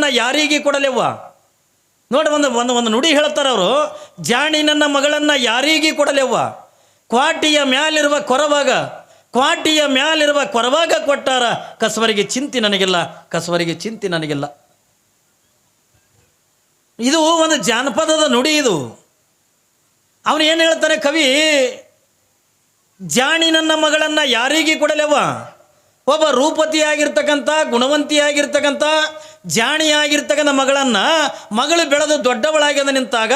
ಮಗಳನ್ನು ಯಾರಿಗೆ ಕೊಡಲೆವ್ವ? ನೋಡಿ, ಒಂದು ನುಡಿ ಹೇಳ್ತಾರೆ ಅವರು, ಜಾಣಿ ನನ್ನ ಮಗಳನ್ನು ಯಾರಿಗೆ ಕೊಡಲೆವ್ವ? ಕ್ವಾಟಿಯ ಮ್ಯಾಲಿರುವ ಕೊರವಾಗ ಕೊಟ್ಟಾರ, ಕಸವರಿಗೆ ಚಿಂತೆ ನನಗಿಲ್ಲ. ಇದು ಒಂದು ಜಾನಪದದ ನುಡಿ. ಇದು ಅವನು ಏನು ಹೇಳ್ತಾನೆ ಕವಿ, ಜಾಣಿ ನನ್ನ ಮಗಳನ್ನು ಯಾರಿಗೆ ಕೊಡಲೆವ್ವ? ಒಬ್ಬ ರೂಪತಿಯಾಗಿರ್ತಕ್ಕಂಥ, ಗುಣವಂತಿಯಾಗಿರ್ತಕ್ಕಂಥ, ಜಾಣಿಯಾಗಿರ್ತಕ್ಕಂಥ ಮಗಳು ಬೆಳೆದು ದೊಡ್ಡವಳಾಗ್ಯದ ನಿಂತಾಗ,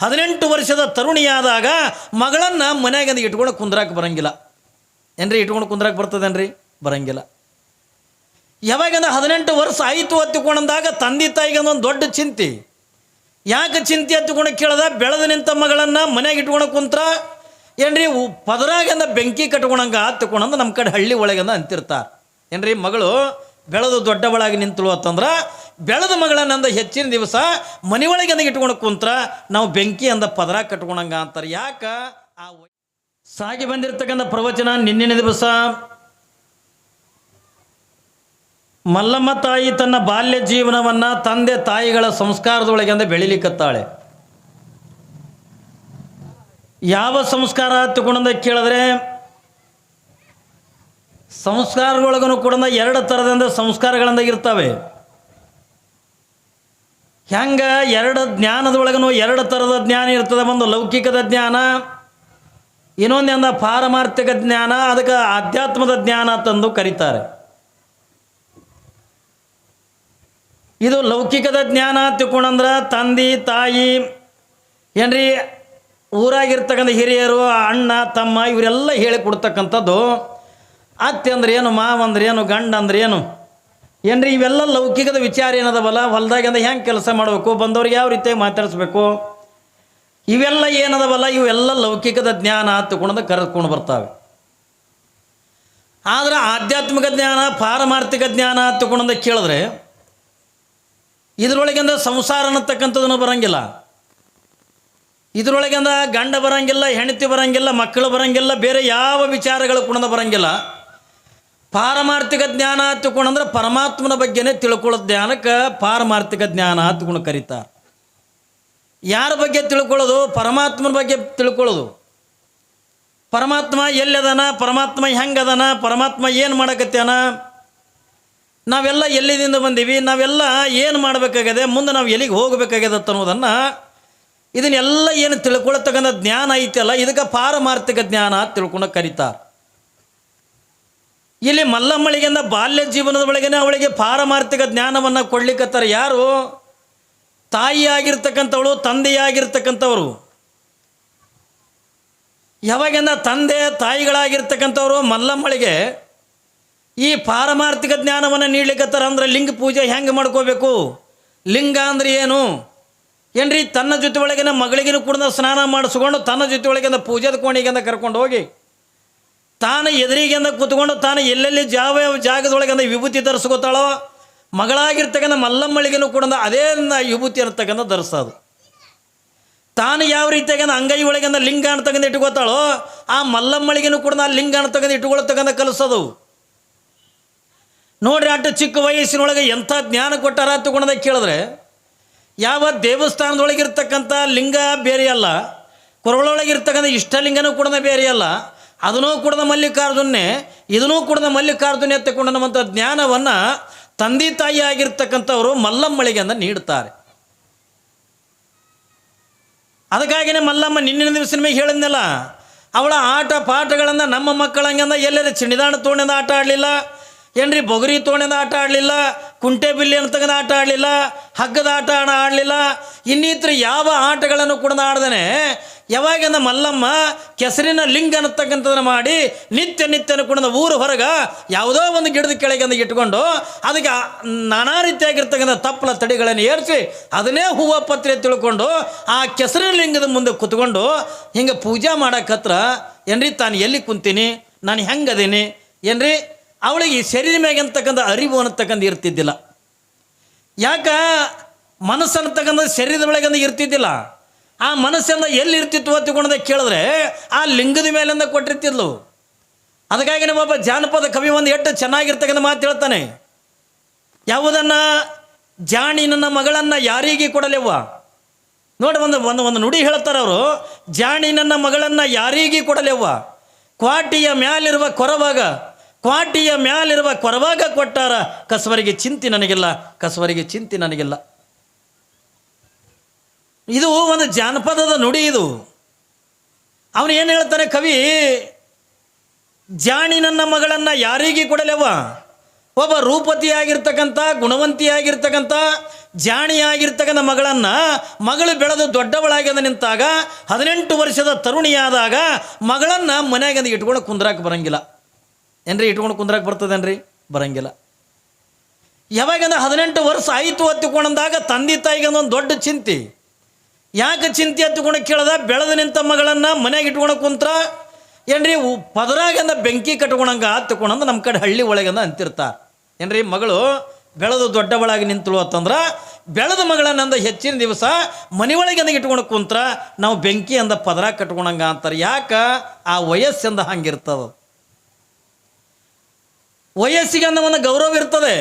18 ವರ್ಷದ ತರುಣಿಯಾದಾಗ ಮಗಳನ್ನು ಮನೆಯಾಗ ಇಟ್ಕೊಂಡು ಕುಂದ್ರಾಕ ಬರಂಗಿಲ್ಲ ಏನ್ರಿ? ಇಟ್ಕೊಂಡು ಕುಂದ್ರಾಕ ಬರ್ತದೇನ್ರಿ? ಬರಂಗಿಲ್ಲ. ಯಾವಾಗಂದ್ರೆ 18 ವರ್ಷ ಆಯಿತು ಹತ್ತಿಕೊಂಡಂದಾಗ ತಂದೆ ತಾಯಿಗೆ ಒಂದು ದೊಡ್ಡ ಚಿಂತೆ. ಯಾಕೆ ಚಿಂತೆ ಹತ್ತಿಕೊಂಡು ಕೇಳ್ದ? ಬೆಳೆದು ನಿಂತ ಮಗಳನ್ನು ಮನೆಯಾಗ ಇಟ್ಕೊಂಡು ಕುಂತ್ರ ಏನ್ರಿ ಪದರಾಗಂದ ಬೆಂಕಿ ಕಟ್ಕೊಳಂಗೆ ಹತ್ತಿಕೊಂಡಂದು ನಮ್ಮ ಕಡೆ ಹಳ್ಳಿ ಒಳಗಂದ ಅಂತಿರ್ತಾರೆ ಏನ್ರಿ. ಮಗಳು ಬೆಳೆದು ದೊಡ್ಡವಳಾಗಿ ನಿಂತಳು ಅಂತಂದ್ರೆ, ಬೆಳೆದ ಮಗಳನ್ನಂದ ಹೆಚ್ಚಿನ ದಿವಸ ಮನೆಯೊಳಗಿಂದ ಇಟ್ಕೊಂಡು ಕುಂತ್ರ ನಾವು ಬೆಂಕಿ ಅಂದ ಪದರ ಕಟ್ಕೊಳಂಗ ಅಂತಾರೆ. ಯಾಕೆ? ಆ ಸಾಗಿ ಬಂದಿರತಕ್ಕಂಥ ಪ್ರವಚನ ನಿನ್ನಿನ ದಿವಸ ಮಲ್ಲಮ್ಮ ತಾಯಿ ತನ್ನ ಬಾಲ್ಯ ಜೀವನವನ್ನು ತಂದೆ ತಾಯಿಗಳ ಸಂಸ್ಕಾರದೊಳಗಿಂದ ಬೆಳಿಲಿಕ್ಕತ್ತಾಳೆ. ಯಾವ ಸಂಸ್ಕಾರ ತಗೊಂಡ ಕೇಳಿದ್ರೆ, ಸಂಸ್ಕಾರಗಳೊಳಗೂ ಕೂಡ 2 ಥರದಿಂದ ಸಂಸ್ಕಾರಗಳಿಂದ ಇರ್ತವೆ. ಹೆಂಗೆ 2 ಜ್ಞಾನದೊಳಗೂ 2 ಥರದ ಜ್ಞಾನ ಇರ್ತದೆ. ಒಂದು ಲೌಕಿಕದ ಜ್ಞಾನ, ಇನ್ನೊಂದು ಪಾರಮಾರ್ಥಿಕ ಜ್ಞಾನ, ಅದಕ್ಕೆ ಆಧ್ಯಾತ್ಮದ ಜ್ಞಾನ ತಂದು ಕರೀತಾರೆ. ಇದು ಲೌಕಿಕದ ಜ್ಞಾನ ತಿಳ್ಕೊಂಡ್ರೆ ತಂದೆ ತಾಯಿ ಏನ್ರಿ, ಊರಾಗಿರ್ತಕ್ಕಂಥ ಹಿರಿಯರು, ಅಣ್ಣ ತಮ್ಮ ಇವರೆಲ್ಲ ಹೇಳಿ ಕೊಡ್ತಕ್ಕಂಥದ್ದು. ಅತ್ತೆ ಅಂದ್ರೆ ಏನು, ಮಾವ ಅಂದ್ರೆ ಏನು, ಗಂಡ ಅಂದ್ರೆ ಏನು ಏನ್ರಿ, ಇವೆಲ್ಲ ಲೌಕಿಕದ ವಿಚಾರ ಏನದವಲ್ಲ. ಹೊಲ್ದಾಗಿಂದ ಹೆಂಗೆ ಕೆಲಸ ಮಾಡಬೇಕು, ಬಂದವ್ರಿಗೆ ಯಾವ ರೀತಿಯಾಗಿ ಮಾತಾಡಿಸ್ಬೇಕು, ಇವೆಲ್ಲ ಏನದವಲ್ಲ, ಇವೆಲ್ಲ ಲೌಕಿಕದ ಜ್ಞಾನ ತಗೊಂಡು ಕರೆದುಕೊಂಡು ಬರ್ತಾವೆ. ಆದರೆ ಆಧ್ಯಾತ್ಮಿಕ ಜ್ಞಾನ, ಪಾರಮಾರ್ಥಿಕ ಜ್ಞಾನ ತಗೊಂಡು ಕೇಳಿದ್ರೆ ಇದರೊಳಗಿಂದ ಸಂಸಾರ ಅನ್ನತಕ್ಕಂಥದ್ದನ್ನು ಬರಂಗಿಲ್ಲ. ಇದರೊಳಗಿಂದ ಗಂಡ ಬರಂಗಿಲ್ಲ, ಹೆಂಡತಿ ಬರಂಗಿಲ್ಲ, ಮಕ್ಕಳು ಬರಂಗಿಲ್ಲ, ಬೇರೆ ಯಾವ ವಿಚಾರಗಳು ಕೂಡ ಬರಂಗಿಲ್ಲ. ಪಾರಮಾರ್ಥಿಕ ಜ್ಞಾನ ತಗೊಂಡ್ರೆ ಪರಮಾತ್ಮನ ಬಗ್ಗೆನೇ ತಿಳ್ಕೊಳ್ಳೋ ಜ್ಞಾನಕ್ಕೆ ಪಾರಮಾರ್ಥಿಕ ಜ್ಞಾನ ತಗೊಂಡು ಕರೀತಾರೆ. ಯಾರ ಬಗ್ಗೆ ತಿಳ್ಕೊಳ್ಳೋದು? ಪರಮಾತ್ಮನ ಬಗ್ಗೆ ತಿಳ್ಕೊಳ್ಳೋದು. ಪರಮಾತ್ಮ ಎಲ್ಲದನ, ಪರಮಾತ್ಮ ಹೆಂಗದನ, ಪರಮಾತ್ಮ ಏನು ಮಾಡಕತ್ಯಾನ, ನಾವೆಲ್ಲ ಎಲ್ಲಿದಿಂದ ಬಂದೀವಿ, ನಾವೆಲ್ಲ ಏನು ಮಾಡಬೇಕಾಗಿದೆ, ಮುಂದೆ ನಾವು ಎಲ್ಲಿಗೆ ಹೋಗಬೇಕಾಗಿದೆ ಅನ್ನೋದನ್ನು, ಇದನ್ನೆಲ್ಲ ಏನು ತಿಳ್ಕೊಳ್ತಕ್ಕಂಥ ಜ್ಞಾನ ಐತಲ್ಲ, ಇದಕ್ಕೆ ಪಾರಮಾರ್ಥಿಕ ಜ್ಞಾನ ತಿಳ್ಕೊಂಡು ಕರೀತಾರೆ. ಇಲ್ಲಿ ಮಲ್ಲಮ್ಮಳಿಗೆಂದ ಬಾಲ್ಯ ಜೀವನದ ಒಳಗೇನೆ ಅವಳಿಗೆ ಪಾರಮಾರ್ಥಿಕ ಜ್ಞಾನವನ್ನು ಕೊಡ್ಲಿಕ್ಕತ್ತಾರೆ. ಯಾರು? ತಾಯಿಯಾಗಿರ್ತಕ್ಕಂಥವಳು, ತಂದೆಯಾಗಿರ್ತಕ್ಕಂಥವರು. ಯಾವಾಗಿಂದ ತಂದೆ ತಾಯಿಗಳಾಗಿರ್ತಕ್ಕಂಥವ್ರು ಮಲ್ಲಮ್ಮಳಿಗೆ ಈ ಪಾರಮಾರ್ಥಿಕ ಜ್ಞಾನವನ್ನು ನೀಡ್ಲಿಕ್ಕತ್ತಾರ ಅಂದ್ರೆ, ಲಿಂಗ ಪೂಜೆ ಹೆಂಗೆ ಮಾಡ್ಕೋಬೇಕು, ಲಿಂಗ ಅಂದ್ರೆ ಏನು ಏನ್ರಿ, ತನ್ನ ಜೊತೆ ಒಳಗಿನ ಮಗಳಿಗಿನ ಕೂಡ ಸ್ನಾನ ಮಾಡಿಸ್ಕೊಂಡು ತನ್ನ ಜೊತೆ ಒಳಗಿಂದ ಪೂಜೆದ ಕೋಣಿಗೆಂದ ಕರ್ಕೊಂಡು ಹೋಗಿ ತಾನು ಎದುರಿಗೆಂದ ಕೂತ್ಕೊಂಡು ತಾನು ಎಲ್ಲೆಲ್ಲಿ ಜಾಗದೊಳಗಿಂದ ವಿಭೂತಿ ಧರಿಸ್ಕೋತಾಳೋ, ಮಗಳಾಗಿರ್ತಕ್ಕಂಥ ಮಲ್ಲಮ್ಮಳಿಗೆನೂ ಕೂಡ ಅದೇ ವಿಭೂತಿ ಅನ್ನತಕ್ಕಂಥ ಧರಿಸೋದು. ತಾನು ಯಾವ ರೀತಿಯಾಗಿ ಅಂಗೈ ಒಳಗಿಂದ ಲಿಂಗ ಅಂತಕ್ಕಂಥ ಇಟ್ಕೋತಾಳೋ, ಆ ಮಲ್ಲಮ್ಮಳಿಗೆನೂ ಕೂಡ ಆ ಲಿಂಗ ಅಂತಕ್ಕಂಥ ಇಟ್ಕೊಳ್ತಕ್ಕಂಥ ಕಲಿಸೋದು. ನೋಡ್ರಿ, ಅಷ್ಟು ಚಿಕ್ಕ ವಯಸ್ಸಿನೊಳಗೆ ಎಂಥ ಜ್ಞಾನ ಕೊಟ್ಟಾರ ತಗೊಂಡದ ಕೇಳಿದ್ರೆ, ಯಾವ ದೇವಸ್ಥಾನದೊಳಗಿರ್ತಕ್ಕಂಥ ಲಿಂಗ ಬೇರೆ ಅಲ್ಲ, ಕೊರಳೊಳಗಿರ್ತಕ್ಕಂಥ ಇಷ್ಟಲಿಂಗನೂ ಕೂಡ ಬೇರೆ ಅಲ್ಲ, ಅದನ್ನೂ ಕೂಡ ಮಲ್ಲಿಕಾರ್ಜುನೇ, ಇದನ್ನೂ ಕೂಡ ಮಲ್ಲಿಕಾರ್ಜುನೇ ತಗೊಂಡಂಥ ಜ್ಞಾನವನ್ನು ತಂದೆ ತಾಯಿ ಆಗಿರ್ತಕ್ಕಂಥವರು ಮಲ್ಲಮ್ಮಳಿಗೆ ಅಂತ ನೀಡ್ತಾರೆ. ಅದಕ್ಕಾಗಿಯೇ ಮಲ್ಲಮ್ಮ ನಿನ್ನಿನ ದಿವಸದ ಮೇಲೆ ಹೇಳಿದ್ನಲ್ಲ, ಅವಳ ಆಟ ಪಾಠಗಳನ್ನು ನಮ್ಮ ಮಕ್ಕಳಂಗಂದ ಎಲ್ಲರ ಚಿಣಿದಾಣ ತೋಣಿಂದ ಆಟ ಆಡಲಿಲ್ಲ ಏನ್ರಿ, ಬೊಗರಿ ತೋಣಿಂದ ಆಟ ಆಡಲಿಲ್ಲ, ಕುಂಟೆ ಬಿಲ್ಲಿ ಅಂತಕ್ಕಂಥ ಆಟ ಆಡಲಿಲ್ಲ, ಹಗ್ಗದ ಆಟ ಆಡಲಿಲ್ಲ, ಇನ್ನಿತರ ಯಾವ ಆಟಗಳನ್ನು ಕೂಡ ಆಡ್ದೇನೆ ಯಾವಾಗಿಂದ ಮಲ್ಲಮ್ಮ ಕೆಸರಿನ ಲಿಂಗ ಅನ್ನತಕ್ಕಂಥದ್ದನ್ನು ಮಾಡಿ ನಿತ್ಯನೂ ಕೂಡ ಊರು ಹೊರಗೆ ಯಾವುದೋ ಒಂದು ಗಿಡದ ಕೆಳಗೆ ಇಟ್ಕೊಂಡು ಅದಕ್ಕೆ ನಾನಾ ರೀತಿಯಾಗಿರ್ತಕ್ಕಂಥ ತಪ್ಪಲ ತಡಿಗಳನ್ನು ಏರಿಸಿ ಅದನ್ನೇ ಹೂವು ಪತ್ರೆ ತಿಳ್ಕೊಂಡು ಆ ಕೆಸರಿನ ಲಿಂಗದ ಮುಂದೆ ಕೂತ್ಕೊಂಡು ಹಿಂಗೆ ಪೂಜೆ ಮಾಡಕ್ಕತ್ರ ಏನ್ರಿ, ತಾನು ಎಲ್ಲಿ ಕುಂತೀನಿ, ನಾನು ಹೆಂಗದೀನಿ ಏನ್ರಿ, ಅವಳಿಗೆ ಶರೀರ ಮ್ಯಾಗೆ ಅಂತಕ್ಕಂಥ ಅರಿವು ಅನ್ನತಕ್ಕಂಥ ಇರ್ತಿದ್ದಿಲ್ಲ. ಯಾಕೆ? ಮನಸ್ಸು ಅನ್ನತಕ್ಕಂಥ ಶರೀರದ ಒಳಗಂದ ಇರ್ತಿದ್ದಿಲ್ಲ. ಆ ಮನಸ್ಸನ್ನು ಎಲ್ಲಿ ಇರ್ತಿತ್ತು ಅಂತಕೊಂಡದ ಕೇಳಿದ್ರೆ ಆ ಲಿಂಗದ ಮೇಲಿಂದ ಕೊಟ್ಟಿರ್ತಿದ್ಲು. ಅದಕ್ಕಾಗಿ ಒಬ್ಬ ಜಾನಪದ ಕವಿ ಒಂದು ಎಷ್ಟು ಚೆನ್ನಾಗಿರ್ತಕ್ಕಂಥ ಮಾತು ಹೇಳ್ತಾನೆ. ಯಾವುದನ್ನು ಜಾಣಿ ನನ್ನ ಮಗಳನ್ನು ಯಾರಿಗೆ ಕೊಡಲೆವ್ವ. ನೋಡಿ ಒಂದು ಒಂದು ಒಂದು ನುಡಿ ಹೇಳ್ತಾರೆ ಅವರು, ಜಾಣಿ ನನ್ನ ಮಗಳನ್ನು ಯಾರಿಗೆ ಕೊಡಲೆವ್ವ, ಕ್ವಾಟಿಯ ಮ್ಯಾಲಿರುವ ಕೊರವಾಗ, ಕ್ವಾಟಿಯ ಮ್ಯಾಲಿರುವ ಕೊರವಾಗ ಕೊಟ್ಟಾರ, ಕಸವರಿಗೆ ಚಿಂತೆ ನನಗಿಲ್ಲ, ಕಸವರಿಗೆ ಚಿಂತೆ ನನಗಿಲ್ಲ. ಇದು ಒಂದು ಜಾನಪದದ ನುಡಿ. ಇದು ಅವನು ಏನು ಹೇಳ್ತಾನೆ ಕವಿ, ಜಾಣಿ ನನ್ನ ಮಗಳನ್ನು ಯಾರಿಗೆ ಕೊಡಲೆವ್ವ, ಒಬ್ಬ ರೂಪತಿಯಾಗಿರ್ತಕ್ಕಂಥ ಗುಣವಂತಿಯಾಗಿರ್ತಕ್ಕಂಥ ಜಾಣಿಯಾಗಿರ್ತಕ್ಕಂಥ ಮಗಳು ಬೆಳೆದು ದೊಡ್ಡವಳಾಗ್ಯದ ನಿಂತಾಗ 18 ವರ್ಷದ ತರುಣಿಯಾದಾಗ ಮಗಳನ್ನು ಮನೆಯಾಗ ಇಟ್ಕೊಂಡು ಕುಂದ್ರಾಕ ಬರಂಗಿಲ್ಲ ಏನ್ರಿ. ಇಟ್ಕೊಂಡು ಕುಂದ್ರಾಕ ಬರ್ತದೇನ್ರಿ? ಬರಂಗಿಲ್ಲ. ಯಾವಾಗಂದ್ರೆ 18 ವರ್ಷ ಆಯಿತು ಹತ್ತಿಕೊಂಡಂದಾಗ ತಂದೆ ತಾಯಿಗೆ ಒಂದು ದೊಡ್ಡ ಚಿಂತೆ. ಯಾಕೆ ಚಿಂತೆ ಹತ್ತಿಕೊಂಡು ಕೇಳ್ದ, ಬೆಳೆದು ನಿಂತ ಮಗಳನ್ನು ಮನೆಯಾಗ ಇಟ್ಕೊಂಡು ಕುಂತ್ರ ಏನ್ರಿ ಪದರಾಗಂದ ಬೆಂಕಿ ಕಟ್ಕೊಳಂಗ ಹತ್ತಿಕೊಂಡಂದು ನಮ್ಮ ಕಡೆ ಹಳ್ಳಿ ಒಳಗಂದ ಅಂತಿರ್ತಾರೆ ಏನ್ರಿ. ಮಗಳು ಬೆಳೆದು ದೊಡ್ಡವಳಾಗಿ ನಿಂತಳು ಅಂತಂದ್ರೆ ಬೆಳೆದ ಮಗಳನ್ನಂದ ಹೆಚ್ಚಿನ ದಿವಸ ಮನೆಯೊಳಗಿಂದ ಇಟ್ಕೊಂಡು ಕುಂತ್ರ ನಾವು ಬೆಂಕಿ ಅಂದ ಪದರ ಕಟ್ಕೊಳಂಗ ಅಂತಾರೆ. ಯಾಕೆ? ಆ ವಯಸ್ಸಿಂದ ಹಂಗಿರ್ತದ. ವಯಸ್ಸಿಗೆ ಅಂದ ಒಂದು ಗೌರವ ಇರ್ತದೆ.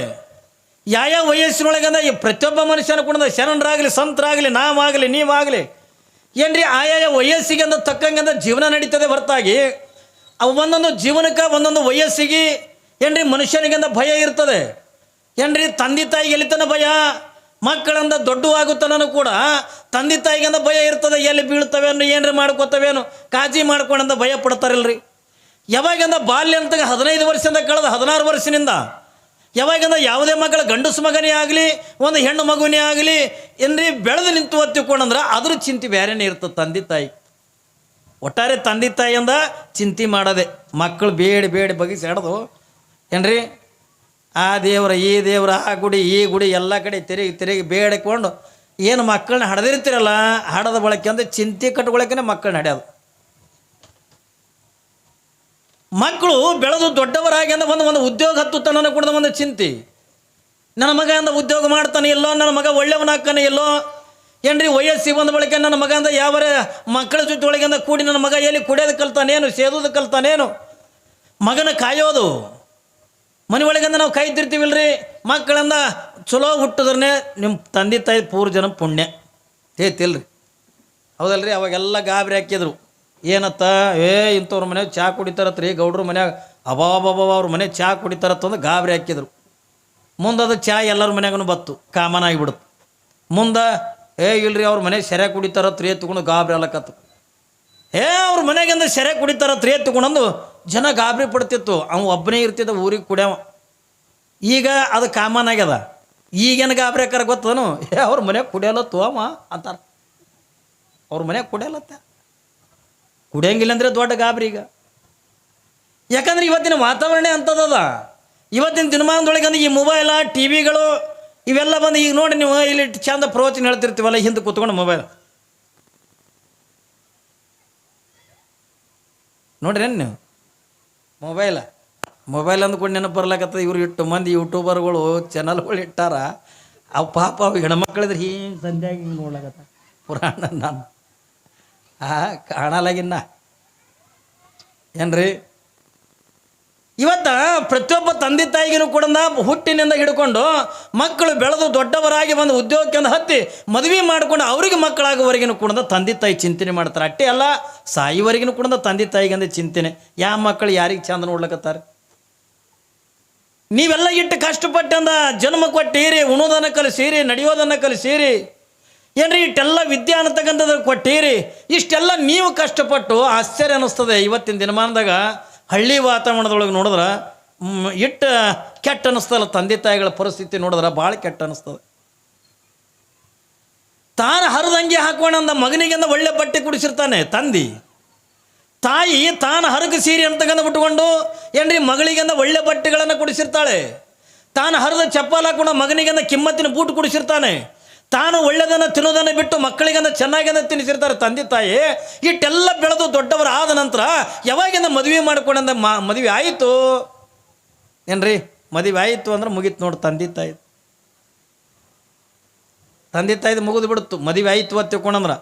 ಯಾವ ವಯಸ್ಸಿನೊಳಗಂದ ಪ್ರತಿಯೊಬ್ಬ ಮನುಷ್ಯನ ಕೂಡ ಶರಣರಾಗಲಿ ಸಂತರಾಗಲಿ ನಾವಾಗಲಿ ನೀವಾಗಲಿ ಏನ್ರಿ ಆಯಾಯ ವಯಸ್ಸಿಗೆ ಅಂದ ತಕ್ಕಂಗಂದ ಜೀವನ ನಡೀತದೆ ಹೊರತಾಗಿ ಅವು ಒಂದೊಂದು ಜೀವನಕ್ಕೆ ಒಂದೊಂದು ವಯಸ್ಸಿಗೆ ಏನ್ರಿ ಮನುಷ್ಯನಿಗಂದ ಭಯ ಇರ್ತದೆ ಏನ್ರಿ. ತಂದೆ ತಾಯಿಗೆ ಎಲ್ಲಿತನ ಭಯ, ಮಕ್ಕಳಂದ ದೊಡ್ಡವಾಗುತ್ತನೂ ಕೂಡ ತಂದೆ ತಾಯಿಗಂದ ಭಯ ಇರ್ತದೆ. ಎಲ್ಲಿ ಬೀಳ್ತವೇನು ಏನ್ರಿ ಮಾಡ್ಕೋತವೇನು ಕಾಳಜಿ ಮಾಡ್ಕೊಂಡಂದ ಭಯ ಪಡ್ತಾರಲ್ರಿ. ಯಾವಾಗಂದ ಬಾಲ್ಯ ಅಂತ 15 ವರ್ಷದಿಂದ ಕಳೆದ 16 ವರ್ಷದಿಂದ ಯಾವಾಗಂದ ಯಾವುದೇ ಮಕ್ಕಳ ಗಂಡಸು ಮಗನೇ ಆಗಲಿ ಒಂದು ಹೆಣ್ಣು ಮಗುವೇ ಆಗಲಿ ಏನ್ರಿ ಬೆಳೆದು ನಿಂತು ಒತ್ತಿಕೊಂಡಂದ್ರೆ ಅದ್ರ ಚಿಂತೆ ಬೇರೆನೇ ಇರ್ತದೆ ತಂದೆ ತಾಯಿ. ಒಟ್ಟಾರೆ ತಂದೆ ತಾಯಿಯಿಂದ ಚಿಂತೆ ಮಾಡೋದೆ. ಮಕ್ಕಳು ಬೇಡಿ ಬಗೆಸಿ ಹಿಡ್ದು ಏನ್ರಿ ಆ ದೇವರ ಈ ದೇವರ ಆ ಗುಡಿ ಈ ಗುಡಿ ಎಲ್ಲ ಕಡೆ ತಿರುಗಿ ಬೇಡಿಕೊಂಡು ಏನು ಮಕ್ಕಳನ್ನ ಹಡ್ದಿರ್ತೀರಲ್ಲ, ಹಡದ ಬಳಕೆ ಅಂದರೆ ಚಿಂತೆ ಕಟ್ಕೊಳಕ್ಕೆ ಮಕ್ಕಳನ್ನ ಹಡ್ಯೋದು. ಮಕ್ಕಳು ಬೆಳೆದು ದೊಡ್ಡವರಾಗಿ ಅಂದ್ರೆ ಒಂದು ಉದ್ಯೋಗ ಹತ್ತುತ್ತಾನ ಕೂಡ ಒಂದು ಚಿಂತೆ. ನನ್ನ ಮಗ ಅಂದ ಉದ್ಯೋಗ ಮಾಡ್ತಾನೆ ಇಲ್ಲೋ, ನನ್ನ ಮಗ ಒಳ್ಳೆಯವನಾಗ್ತಾನೆ ಇಲ್ಲೋ ಏನ್ರಿ. ವಯಸ್ಸಿಗೆ ಬಂದ ಬಳಿಕ ನನ್ನ ಮಗ ಅಂದ ಯಾವ ಮಕ್ಕಳ ಜೊತೆ ಒಳಗಿಂದ ಕೂಡಿ ನನ್ನ ಮಗ ಎಲ್ಲಿ ಕುಡಿಯೋದು ಕಲ್ತಾನೇನು, ಸೇದೋದು ಕಲ್ತಾನೇನು, ಮಗನ ಕಾಯೋದು. ಮನೆ ಒಳಗಂದ ನಾವು ಕಾಯ್ತಿರ್ತೀವಿಲ್ರಿ. ಮಕ್ಕಳಂದ ಚಲೋ ಹುಟ್ಟಿದ್ರೇ ನಿಮ್ಮ ತಂದೆ ತಾಯಿ ಪೂರ್ವ ಜನ ಪುಣ್ಯ ತೇತಿಲ್ರಿ, ಹೌದಲ್ರಿ. ಅವಾಗೆಲ್ಲ ಗಾಬರಿ ಹಾಕಿದ್ರು. ಏನತ್ತ ಇಂಥವ್ರ ಮನ್ಯಾಗ ಚಹಾ ಕುಡಿತಾರತ್ರಿ, ಗೌಡ್ರ ಮನ್ಯಾಗ ಅಬಾಬಾಬ ಅವ್ರ ಮನೆ ಚಹಾ ಕುಡಿತಾರತ್ತಂದು ಗಾಬರಿ ಹಾಕಿದ್ರು. ಮುಂದೆ ಅದು ಚಹಾ ಎಲ್ಲರ ಮನ್ಯಾಗೂ ಬತ್ತು, ಕಾಮನ್ ಆಗಿಬಿಡುತ್ತೆ. ಮುಂದೆ ಇಲ್ರಿ ಅವ್ರ ಮನೆ ಸೆರೆ ಕುಡಿತಾರತ್ರಿ ಎತ್ಕೊಂಡು ಗಾಬರಿ ಅಲ್ಲಕತ್ತು. ಅವ್ರ ಮನೆಗಿಂದ ಸೆರೆ ಕುಡಿತಾರತ್ರಿ ಎತ್ಕೊಂಡಂದು ಜನ ಗಾಬರಿ ಪಡ್ತಿತ್ತು. ಅವ ಒಬ್ಬನೇ ಇರ್ತಿದ್ದ ಊರಿಗೆ ಕುಡಿಯವ. ಈಗ ಅದು ಕಾಮನ್ ಆಗ್ಯದ. ಈಗೇನು ಗಾಬರಿ ಹಾಕಾರ ಗೊತ್ತದನು, ಅವ್ರ ಮನ್ಯಾಗ ಕುಡಿಯಲತ್ತು ಅವ ಅಂತಾರೆ. ಅವ್ರ ಮನ್ಯಾಗ ಕುಡಿಯಲತ್ತ, ಕುಡಿಯಂಗಿಲ್ಲ ಅಂದರೆ ದೊಡ್ಡ ಗಾಬರಿ ಈಗ. ಯಾಕಂದ್ರೆ ಇವತ್ತಿನ ವಾತಾವರಣ ಅಂಥದ್ದದ. ಇವತ್ತಿನ ದಿನಮಾನದೊಳಗಂದ್ರೆ ಈ ಮೊಬೈಲ ಟಿ ವಿಗಳು ಇವೆಲ್ಲ ಬಂದು ಈಗ ನೋಡಿ ನೀವು ಇಲ್ಲಿ ಚಂದ ಪ್ರವಚನ ಹೇಳ್ತಿರ್ತೀವಲ್ಲ, ಹಿಂದೆ ಕೂತ್ಕೊಂಡು ಮೊಬೈಲ್ ನೋಡ್ರಿ ನೀವು. ಮೊಬೈಲ್ ಅಂದ್ಕೊಂಡು ನೆನಪು ಬರ್ಲಾಕತ್ತದ. ಇವ್ರು ಇಟ್ಟು ಮಂದಿ ಯೂಟ್ಯೂಬರ್ಗಳು ಚಾನಲ್ಗಳು ಇಟ್ಟಾರ. ಅವು ಪಾಪ ಅವು ಹೆಣ್ಮಕ್ಳಿದ್ರೆ ಹಿಂಗೆ ಸಂಧ್ಯಾಗಿ ಹಿಂಗೆ ನೋಡ್ಲಾಕತ್ತ ಪುರಾಣ ನಾನು ಕಾಣಲಾಗಿನ್ನ ಏನ್ರಿ. ಇವತ್ತು ಪ್ರತಿಯೊಬ್ಬ ತಂದೆ ತಾಯಿಗೂ ಕೂಡ ಹುಟ್ಟಿನಿಂದ ಹಿಡ್ಕೊಂಡು ಮಕ್ಕಳು ಬೆಳೆದು ದೊಡ್ಡವರಾಗಿ ಬಂದು ಉದ್ಯೋಗಕ್ಕೆ ಹತ್ತಿ ಮದುವೆ ಮಾಡಿಕೊಂಡು ಅವರಿಗೆ ಮಕ್ಕಳಾಗುವವರೆಗೂ ಕೂಡ ತಂದೆ ತಾಯಿ ಚಿಂತನೆ ಮಾಡ್ತಾರೆ. ಅಷ್ಟೇ ಅಲ್ಲ, ಸಾಯುವರೆಗೂ ಕೂಡ ತಂದೆ ತಾಯಿಗಂದ ಚಿಂತನೆ. ಯಾವ ಮಕ್ಕಳು ಯಾರಿಗೆ ಚಂದ ನೋಡ್ಲಕತ್ತಾರೆ. ನೀವೆಲ್ಲ ಇಟ್ಟು ಕಷ್ಟಪಟ್ಟಂದ ಜನ್ಮ ಕೊಟ್ಟಿರಿ, ಉಣೋದನ್ನು ಕಲಿಸೀರಿ, ನಡೆಯೋದನ್ನು ಕಲಿಸೀರಿ ಏನ್ರಿ, ಇಷ್ಟೆಲ್ಲ ವಿದ್ಯೆ ಅನ್ನತಕ್ಕಂಥದ್ದು ಕೊಟ್ಟಿರಿ. ಇಷ್ಟೆಲ್ಲ ನೀವು ಕಷ್ಟಪಟ್ಟು ಆಶ್ಚರ್ಯ ಅನ್ನಿಸ್ತದೆ. ಇವತ್ತಿನ ದಿನಮಾನದಾಗ ಹಳ್ಳಿ ವಾತಾವರಣದೊಳಗೆ ನೋಡಿದ್ರೆ ಇಟ್ಟು ಕೆಟ್ಟ ಅನ್ನಿಸ್ತಲ್ಲ. ತಂದೆ ತಾಯಿಗಳ ಪರಿಸ್ಥಿತಿ ನೋಡಿದ್ರೆ ಭಾಳ ಕೆಟ್ಟ ಅನ್ನಿಸ್ತದೆ. ತಾನು ಹರಿದಂಗೆ ಹಾಕೊಂಡಂದ ಮಗನಿಗೆಂದ ಒಳ್ಳೆ ಬಟ್ಟೆ ಕುಡಿಸಿರ್ತಾನೆ ತಂದೆ. ತಾಯಿ ತಾನು ಹರಗ ಸೀರೆ ಅಂತಕ್ಕಂಥ ಬಿಟ್ಕೊಂಡು ಏನ್ರಿ ಮಗಳಿಗೆಂದ ಒಳ್ಳೆ ಬಟ್ಟೆಗಳನ್ನು ಕುಡಿಸಿರ್ತಾಳೆ. ತಾನು ಹರಿದ ಚಪ್ಪಲ್ ಹಾಕೊಂಡು ಮಗನಿಗೆಂದ ಕಿಮ್ಮತ್ತಿನ ಬೂಟ್ ಕುಡಿಸಿರ್ತಾನೆ. ತಾನು ಒಳ್ಳೆದನ್ನು ತಿನ್ನೋದನ್ನು ಬಿಟ್ಟು ಮಕ್ಕಳಿಗಂದ ಚೆನ್ನಾಗಿಂದ ತಿನ್ನಿಸಿರ್ತಾರೆ ತಂದೆ ತಾಯಿ. ಇಟ್ಟೆಲ್ಲ ಬೆಳೆದು ದೊಡ್ಡವರು ಆದ ನಂತರ ಯಾವಾಗಿಂದ ಮದುವೆ ಮಾಡ್ಕೊಂಡಂದ ಮದುವೆ ಆಯಿತು ಏನ್ರಿ, ಮದುವೆ ಆಯಿತು ಅಂದ್ರೆ ಮುಗೀತು ನೋಡಿ. ತಂದೆ ತಾಯಿದು ಮುಗಿದು ಬಿಡುತ್ತು. ಮದುವೆ ಆಯಿತು ಅಂತ ತಿಳ್ಕೊಂಡಂದ್ರೆ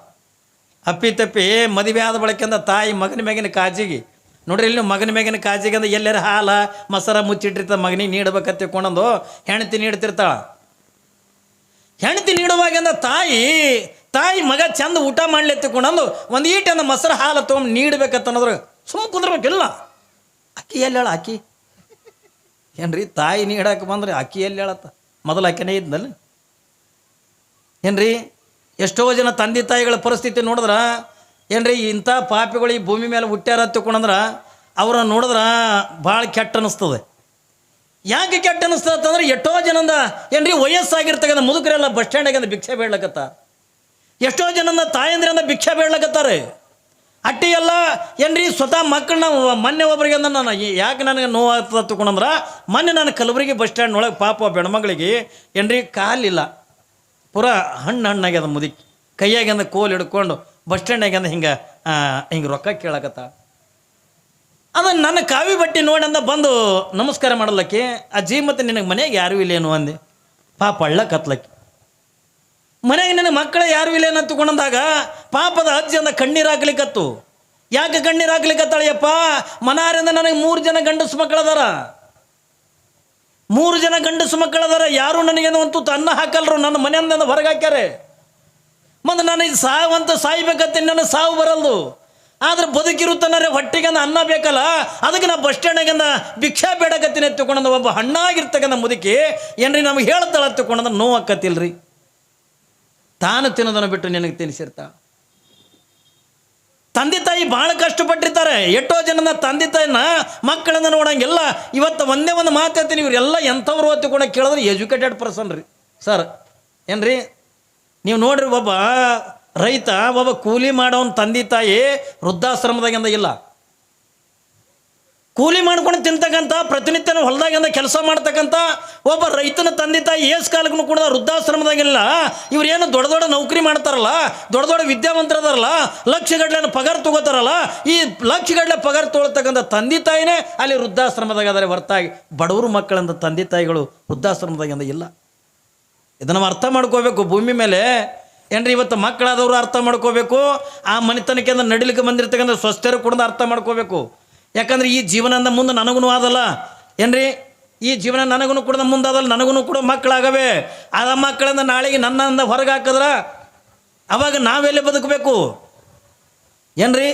ಅಪ್ಪಿ ತಪ್ಪಿ ಮದುವೆ ಆದ ಬಳಕೆಂದ ತಾಯಿ ಮಗನ ಮ್ಯಾಗಿನ ಕಾಜಿಗೆ ನೋಡ್ರಿ. ಇಲ್ಲಿ ಮಗನ ಮ್ಯಾಗಿನ ಕಾಜಿಗೆ ಅಂದ್ರೆ ಎಲ್ಲರ ಹಾಲು ಮೊಸರ ಮುಚ್ಚಿಟ್ಟಿರ್ತಾಳೆ. ಮಗನಿಗೆ ನೀಡ್ಬೇಕಂತ ತಿಳ್ಕೊಂಡಂದು ಹೆಣ್ತಿ ನೀಡ್ತಿರ್ತಾಳೆ. ಅವಾಗಿಂದ ತಾಯಿ ಮಗ ಚಂದ ಊಟ ಮಾಡ್ಲೆತ್ತಿಕೊಂಡಂದು ಒಂದು ಈಟಂದ ಮೊಸರು ಹಾಲು ತೊಗೊಂಡು ನೀಡ್ಬೇಕತ್ತನ್ನೋದ್ರ ಸುಮ್ಮ ಕುಂದ್ರಬೇಕಿಲ್ಲ. ಅಕ್ಕಿ ಎಲ್ಲಿ ಹೇಳ ಅಕ್ಕಿ ಏನ್ರಿ ತಾಯಿ ನೀಡಕ್ಕೆ ಬಂದ್ರೆ ಅಕ್ಕಿ ಎಲ್ಲಿ ಹೇಳತ್ತ? ಮೊದಲು ಅಕ್ಕಿನೇ ಇದ್ನಲ್ಲಿ ಏನ್ರಿ. ಎಷ್ಟೋ ಜನ ತಂದೆ ತಾಯಿಗಳ ಪರಿಸ್ಥಿತಿ ನೋಡಿದ್ರೆ ಏನ್ರಿ ಇಂಥ ಪಾಪಿಗಳು ಈ ಭೂಮಿ ಮೇಲೆ ಹುಟ್ಟ್ಯಾರ ಹತ್ತಿಕೊಂಡ್ರೆ ಅವ್ರ ನೋಡಿದ್ರೆ ಭಾಳ ಕೆಟ್ಟ ಅನ್ನಿಸ್ತದೆ. ಯಾಕೆ ಕೆಟ್ಟ ಅನ್ನಿಸ್ತದೆ ಅಂತಂದ್ರೆ ಎಷ್ಟೋ ಜನಂದ ಏನ್ರಿ ವಯಸ್ಸಾಗಿರ್ತಕ್ಕಂಥ ಮುದುಕರೆಲ್ಲ ಬಸ್ ಸ್ಟ್ಯಾಂಡಾಗಿಂದ ಭಿಕ್ಷೆ ಬೇಡ್ಲಕತ್ತ. ಎಷ್ಟೋ ಜನಂದ ತಾಯಂದ್ರಿಂದ ಭಿಕ್ಷೆ ಬೇಡ್ಲಕತ್ತಾರೆ. ಅಟ್ಟಿ ಎಲ್ಲ ಏನ್ರಿ ಸ್ವತಃ ಮಕ್ಕಳನ್ನ ಮೊನ್ನೆ ಒಬ್ಬರಿಗೆ ಅಂದ ನಾನು ಯಾಕೆ ನನಗೆ ನೋವಾಗ್ತದೆ ತಗೊಂಡ್ರೆ ಮೊನ್ನೆ ನಾನು ಕಲಬುರಗಿ ಬಸ್ ಸ್ಟ್ಯಾಂಡ್ನೊಳಗೆ ಪಾಪ ಬೆಣ್ಮಗಳಿಗೆ ಏನ್ರಿ ಕಾಲಿಲ್ಲ, ಪೂರಾ ಹಣ್ಣಾಗ್ಯದ ಮುದುಕಿ, ಕೈಯಾಗಿಂದ ಕೋಲ್ ಹಿಡ್ಕೊಂಡು ಬಸ್ ಸ್ಟ್ಯಾಂಡಾಗಿಂದ ಹಿಂಗೆ ರೊಕ್ಕ ಕೇಳಕತ್ತ. ಅದನ್ನು ನನ್ನ ಕಾವಿ ಬಟ್ಟೆ ನೋಡಂದ ಬಂದು ನಮಸ್ಕಾರ ಮಾಡಲಕ್ಕೆ, ಅಜ್ಜಿ ಮತ್ತು ನಿನಗೆ ಮನೆಗೆ ಯಾರೂ ಇಲ್ಲೇನು ಅಂದೆ. ಪಾಪ ಹಳ್ಳ ಕತ್ಲಕ್ಕೆ ಮನೆಗೆ ನಿನಗೆ ಮಕ್ಕಳ ಯಾರೂ ಇಲ್ಲೇನು ತಗೊಂಡಂದಾಗ ಪಾಪದ ಅಜ್ಜಿ ಅಂದ ಕಣ್ಣೀರು ಹಾಕ್ಲಿಕ್ಕತ್ತು. ಯಾಕೆ ಕಣ್ಣೀರು ಹಾಕ್ಲಿಕ್ಕತ್ತಾಳೆಯಪ್ಪ? ಮನಾರಿಂದ ನನಗೆ 3 ಜನ ಗಂಡಸು ಮಕ್ಕಳದಾರ, 3 ಜನ ಗಂಡಸು ಮಕ್ಕಳದಾರ. ಯಾರು ನನಗೇನು ಒಂದು ಅನ್ನ ಹಾಕಲ್ರು, ನನ್ನ ಮನೆಯಿಂದ ಹೊರಗೆ ಹಾಕ್ಯಾರೆ. ಮತ್ತು ನಾನು ಇದು ಸಾವಂತ ಸಾಯ್ಬೇಕತ್ತೆ, ನನಗೆ ಸಾವು ಬರಲ್ದು. ಆದ್ರೆ ಬದುಕಿರುತ್ತಾನೆ ಹೊಟ್ಟೆಗೆ ಅನ್ನ ಬೇಕಲ್ಲ, ಅದಕ್ಕೆ ನಾ ಬಸ್ ಸ್ಟ್ಯಾಂಡಾಗಿಂದ ಭಿಕ್ಷಾ ಬೇಡಕತ್ತೀನಿ ಎತ್ತುಕೊಂಡ ಒಬ್ಬ ಹಣ್ಣಾಗಿರ್ತಕ್ಕಂಥ ಮುದುಕಿ ಏನ್ರಿ ನಮಗೆ ಹೇಳ್ತಾಳೆ ಎತ್ತುಕೊಂಡಂದ್ರೆ ನೋವು ಆಕತ್ತಿಲ್ರಿ. ತಾನು ತಿನ್ನೋದನ್ನು ಬಿಟ್ಟು ನಿನಗೆ ತಿನ್ನಿಸಿರ್ತಾ. ತಂದೆ ತಾಯಿ ಭಾಳ ಕಷ್ಟಪಟ್ಟಿರ್ತಾರೆ. ಎಷ್ಟೋ ಜನನ ತಂದೆ ತಾಯಿನ ಮಕ್ಕಳನ್ನ ನೋಡಂಗಿಲ್ಲ. ಇವತ್ತು ಒಂದೇ ಒಂದು ಮಾತು ಹೇಳ್ತೀನಿ, ಇವರೆಲ್ಲ ಎಂಥವ್ರು ಹೊತ್ತುಕೊಂಡು ಕೇಳಿದ್ರೆ ಎಜುಕೇಟೆಡ್ ಪರ್ಸನ್ ರೀ ಸರ್. ಏನ್ರಿ ನೀವು ನೋಡ್ರಿ, ಒಬ್ಬ ರೈತ, ಒಬ್ಬ ಕೂಲಿ ಮಾಡೋನ್ ತಂದೆ ತಾಯಿ ವೃದ್ಧಾಶ್ರಮದಾಗಿಂದ ಇಲ್ಲ. ಕೂಲಿ ಮಾಡ್ಕೊಂಡು ತಿಂತಕ್ಕಂಥ ಪ್ರತಿನಿತ್ಯನ ಹೊಲದಾಗಿಂದ ಕೆಲಸ ಮಾಡ್ತಕ್ಕಂಥ ಒಬ್ಬ ರೈತನ ತಂದೆ ತಾಯಿ ಏಸ್ ಕಾಲಕ್ಕೂ ಕೂಡ ವೃದ್ಧಾಶ್ರಮದಾಗಿಲ್ಲ. ಇವ್ರೇನು ದೊಡ್ಡ ದೊಡ್ಡ ನೌಕರಿ ಮಾಡ್ತಾರಲ್ಲ, ದೊಡ್ಡ ದೊಡ್ಡ ವಿದ್ಯಾವಂತರದಾರಲ್ಲ, ಲಕ್ಷಗಟ್ಟಲೆ ಪಗಾರ ತಗೋತಾರಲ್ಲ, ಈ ಲಕ್ಷಗಟ್ಟಲೆ ಪಗಾರ ತೊಗೊಳ್ತಕ್ಕಂಥ ತಂದೆ ತಾಯಿನೇ ಅಲ್ಲಿ ವೃದ್ಧಾಶ್ರಮದಾಗ ಅದರ ಹೊರತಾಗಿ ಬಡವರು ಮಕ್ಕಳಂತ ತಂದೆ ತಾಯಿಗಳು ವೃದ್ಧಾಶ್ರಮದಾಗಿಂದ ಇಲ್ಲ. ಇದನ್ನು ಅರ್ಥ ಮಾಡ್ಕೋಬೇಕು. ಭೂಮಿ ಮೇಲೆ ಏನ್ರಿ ಇವತ್ತು ಮಕ್ಕಳಾದವರು ಅರ್ಥ ಮಾಡ್ಕೋಬೇಕು. ಆ ಮನೆತನಕ್ಕೆ ನಡಿಲಿಕ್ಕೆ ಬಂದಿರ್ತಕ್ಕಂಥ ಸ್ವಸ್ಥರು ಕೂಡ ಅರ್ಥ ಮಾಡ್ಕೋಬೇಕು. ಯಾಕಂದ್ರೆ ಈ ಜೀವನದಿಂದ ಮುಂದೆ ನನಗೂ ಆದಲ್ಲ ಏನ್ರಿ, ಈ ಜೀವನ ನನಗೂ ಕೂಡ ಮುಂದಾದಲ್ಲ, ನನಗೂ ಕೂಡ ಮಕ್ಕಳಾಗವೆ. ಆ ಮಕ್ಕಳಿಂದ ನಾಳೆಗೆ ನನ್ನಿಂದ ಹೊರಗೆ ಹಾಕಿದ್ರೆ ಅವಾಗ ನಾವೆಲ್ಲಿ ಬದುಕಬೇಕು ಏನ್ರಿ,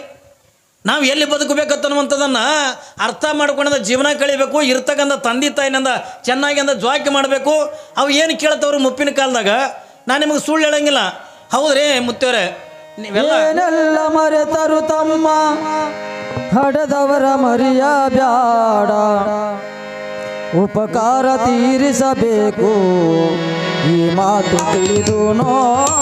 ನಾವು ಎಲ್ಲಿ ಬದುಕಬೇಕನ್ನುವಂಥದ್ದನ್ನು ಅರ್ಥ ಮಾಡ್ಕೊಂಡ ಜೀವನ ಕಳಿಬೇಕು. ಇರ್ತಕ್ಕಂಥ ತಂದೆ ತಾಯಿನಿಂದ ಚೆನ್ನಾಗಿ ಜ್ವಾಕಿ ಮಾಡಬೇಕು. ಅವು ಏನು ಕೇಳ್ತವ್ರು ಮುಪ್ಪಿನ ಕಾಲದಾಗ. ನಾನು ನಿಮಗೆ ಸುಳ್ಳು ಹೇಳಂಗಿಲ್ಲ, ಹೌದ್ರಿ ಮುತ್ತೇವ್ರೆ, ನೀವೆಲ್ಲ ಮರೆತರು ತಮ್ಮ ಹಡದವರ ಮರಿಯ ಬ್ಯಾಡ, ಉಪಕಾರ ತೀರಿಸಬೇಕು ಈ ಮಾತು ತಿಳಿದು ನೋಡ.